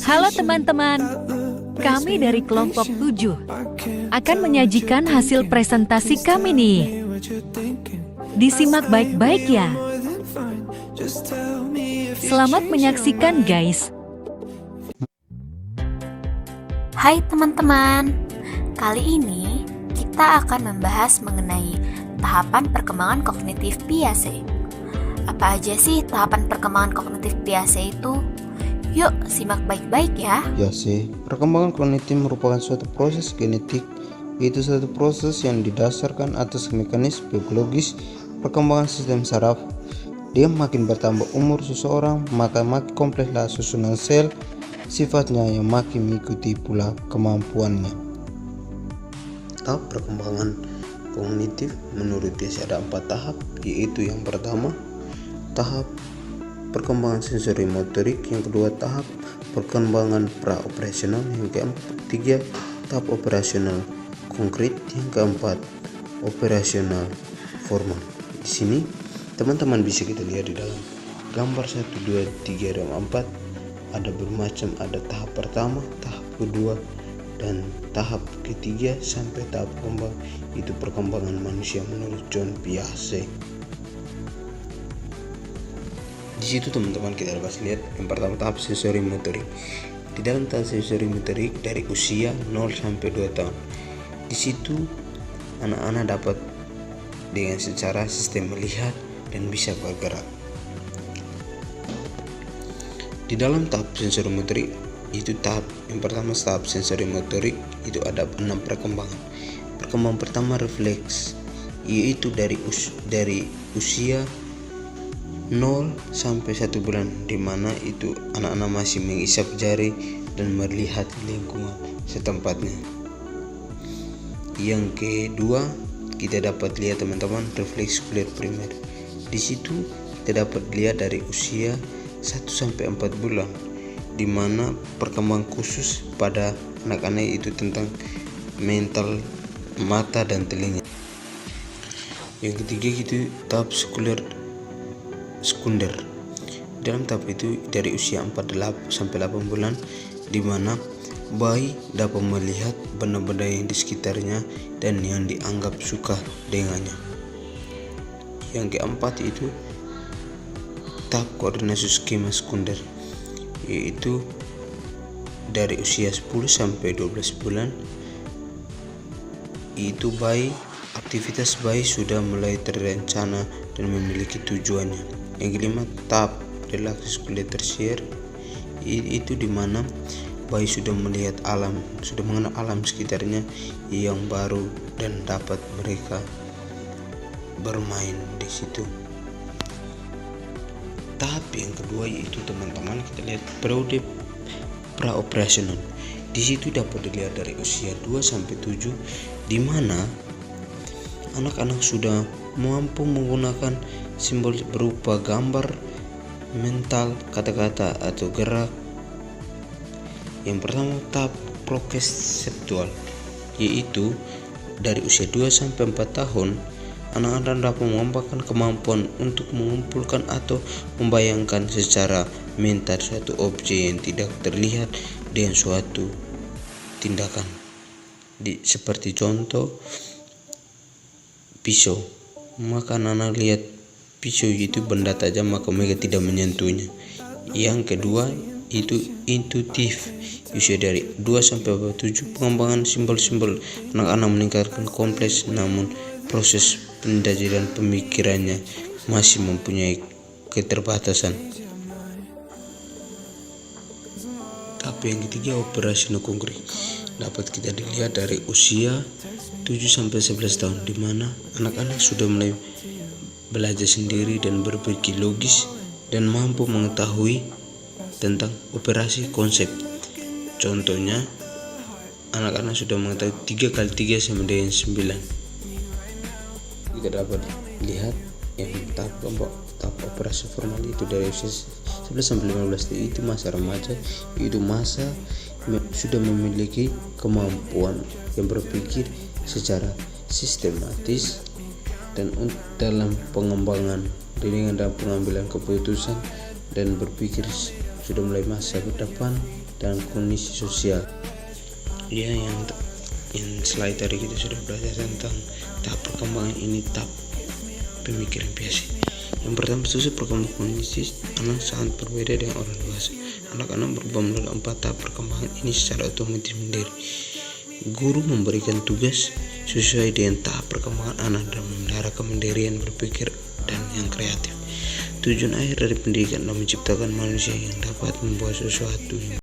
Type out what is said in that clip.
Halo teman-teman, kami dari kelompok 7 akan menyajikan hasil presentasi kami nih. Disimak baik-baik ya. Selamat menyaksikan guys. Hai teman-teman, kali ini kita akan membahas mengenai tahapan perkembangan kognitif Piaget. Apa aja sih tahapan perkembangan kognitif Piaget itu? Yuk simak baik-baik ya. Piaget, perkembangan kognitif merupakan suatu proses genetik, yaitu suatu proses yang didasarkan atas mekanisme biologis perkembangan sistem saraf. Dia makin bertambah umur seseorang, maka makin komplekslah susunan sel, sifatnya yang makin mengikuti pula kemampuannya. Tahap perkembangan kognitif menurut Piaget ada 4 tahap, yaitu yang pertama, tahap perkembangan sensori motorik, yang kedua tahap perkembangan pra-operasional, yang ketiga tahap operasional konkret, yang keempat operasional formal. Di sini teman-teman bisa kita lihat di dalam gambar 1, 2, 3, dan 4 ada bermacam, ada tahap pertama, tahap kedua, dan tahap ketiga sampai tahap keempat, itu perkembangan manusia menurut John Piaget. Di situ teman-teman kita dapat lihat yang pertama tahap sensori motorik. Di dalam tahap sensori motorik dari usia 0 sampai 2 tahun. Di situ anak-anak dapat dengan secara sistem melihat dan bisa bergerak. Di dalam tahap sensori motorik itu tahap yang pertama, tahap sensori motorik itu ada 6 perkembangan. Perkembangan pertama refleks, yaitu dari usia 0 sampai 1 bulan, di mana itu anak-anak masih mengisap jari dan melihat lingkungan setempatnya. Yang kedua, kita dapat lihat teman-teman refleks kuliah primer. Di situ kita dapat lihat dari usia 1 sampai 4 bulan, di mana perkembangan khusus pada anak-anak itu tentang mental, mata dan telinga. Yang ketiga itu tahap sekunder. Dalam tahap itu dari usia 4 sampai 8 bulan, di mana bayi dapat melihat benda-benda yang di sekitarnya dan yang dianggap suka dengannya. Yang keempat itu tahap koordinasi skema sekunder, yaitu dari usia 10 sampai 12 bulan, itu aktivitas bayi sudah mulai terencana dan memiliki tujuannya. Yang kelima, tahap relaks kuliah tersier, itu dimana bayi sudah melihat alam, sudah mengenal alam sekitarnya yang baru dan dapat mereka bermain di situ. Tahap yang kedua yaitu teman-teman kita lihat periode pra-operasional. Di situ dapat dilihat dari usia 2 sampai 7, di mana anak-anak sudah mampu menggunakan simbol berupa gambar, mental, kata-kata atau gerak. Yang pertama tahap prokonseptual, yaitu dari usia 2 sampai 4 tahun anak-anak dapat mengembangkan kemampuan untuk mengumpulkan atau membayangkan secara mental suatu objek yang tidak terlihat dengan suatu tindakan. Seperti contoh pisau, maka anak-anak lihat pisau itu benda tajam, maka mereka tidak menyentuhnya. Yang kedua itu intuitif, usia dari 2 sampai 7, pengembangan simbol-simbol anak-anak meningkatkan kompleks, namun proses pendajiran pemikirannya masih mempunyai keterbatasan. Tapi yang ketiga operasional konkret, dapat kita dilihat dari usia 7 sampai 11 tahun, di mana anak-anak sudah mulai belajar sendiri dan berpikir logis dan mampu mengetahui tentang operasi konsep. Contohnya, anak-anak sudah mengetahui 3 kali 3 sama dengan 9. Kita dapat lihat yang tahap operasi formal itu dari usia 11 sampai 15 tahun, itu masa remaja, itu masa sudah memiliki kemampuan yang berpikir secara sistematis dan dalam pengembangan dengan dalam pengambilan keputusan dan berpikir sudah mulai masa ke depan dan kondisi sosial. Ya, yang slide tadi kita sudah belajar tentang tahap perkembangan ini, tahap pemikiran biasa. Yang pertama, proses perkembangan kognitif anak sangat berbeda dengan orang dewasa. Anak-anak berubah melalui 4 tahap perkembangan ini secara otomatis sendiri. Guru memberikan tugas sesuai dengan tahap perkembangan anak dan memelihara kemandirian berpikir dan yang kreatif. Tujuan akhir dari pendidikan adalah menciptakan manusia yang dapat membuat sesuatu